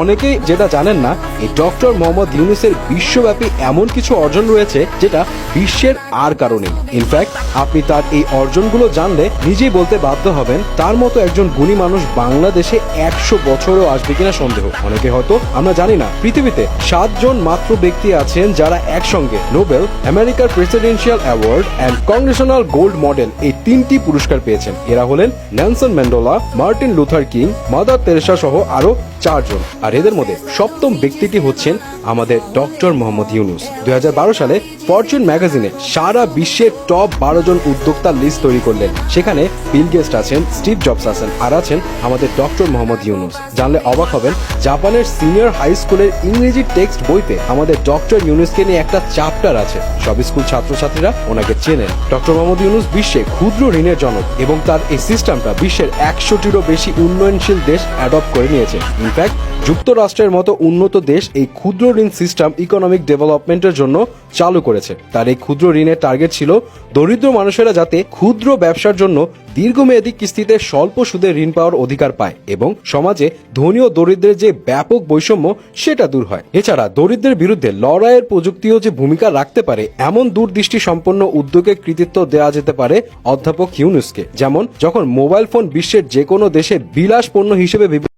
অনেকেই যেটা জানেন না, এই ডক্টর মোহাম্মদ ইউনূসের বিশ্বব্যাপী এমন কিছু অর্জন রয়েছে যেটা বিশ্বের আর কারো নেই। ইনফ্যাক্ট আপনি তার এই অর্জনগুলো জানলে নিজেই বলতে বাধ্য হবেন তার মতো একজন গুণী মানুষ বাংলাদেশে 100 বছরও আসবে কিনা সন্দেহ। অনেকে হয়তো আমরা জানি না, পৃথিবীতে 7 জন মাত্র ব্যক্তি আছেন যারা একসঙ্গে নোবেল, আমেরিকার presidential award and Congressional gold model এই 3টি পুরস্কার পেয়েছেন। এরা হলেন Nelson Mandela, Martin Luther king, mother Teresa সহ আরো 4 জন। আর এদের মধ্যে সপ্তম ব্যক্তিটি হচ্ছেন আমাদের ডক্টর মোহাম্মদ ইউনূস। 2012 সালে ফরচুন ম্যাগাজিনে সারা বিশ্বের টপ 12 জন উদ্যোক্তার লিস্ট তৈরি করলেন। সেখানে বিল গেটস আছেন, স্টিভ জবস আছেন, আর আছেন আমাদের ডক্টর মোহাম্মদ ইউনূস। জানলে অবাক হবেন, জাপানের সিনিয়র হাই স্কুলের ইংরেজি টেক্সট বইতে আমাদের ডক্টর ইউনূসকে নিয়ে একটা চ্যাপ্টার আছে। সব স্কুল ছাত্রছাত্রীরা ওনাকে চেনেন। ডক্টর মোহাম্মদ ইউনূস বিশ্বে ক্ষুদ্র ঋণের জনক এবং তার এই সিস্টেমটা বিশ্বের 100টিরও বেশি উন্নয়নশীল দেশ অ্যাডপ্ট করে নিয়েছে। ইনফ্যাক্ট যুক্তরাষ্ট্রের মতো উন্নত দেশ এই ক্ষুদ্র ঋণ সিস্টেম ইকোনমিক ডেভেলপমেন্টের জন্য চালু করেছে। তার এই ক্ষুদ্র ঋণের টার্গেট ছিল দরিদ্র মানুষেরা যাতে ক্ষুদ্র ব্যবসার জন্য দীর্ঘমেয়াদী কিস্তিতে স্বল্প সুদে ঋণ পাওয়ার অধিকার পায় এবং সমাজে ধনী ও দরিদ্রের যে ব্যাপক বৈষম্য সেটা দূর হয়। এছাড়া দরিদ্রের বিরুদ্ধে লড়াইয়ের প্রযুক্তিও যে ভূমিকা রাখতে পারে এমন দূরদৃষ্টি সম্পন্ন উদ্যোগের কৃতিত্ব দেওয়া যেতে পারে অধ্যাপক ইউনূসকে। যেমন যখন মোবাইল ফোন বিশ্বের যে কোনো দেশে বিলাস পণ্য হিসেবে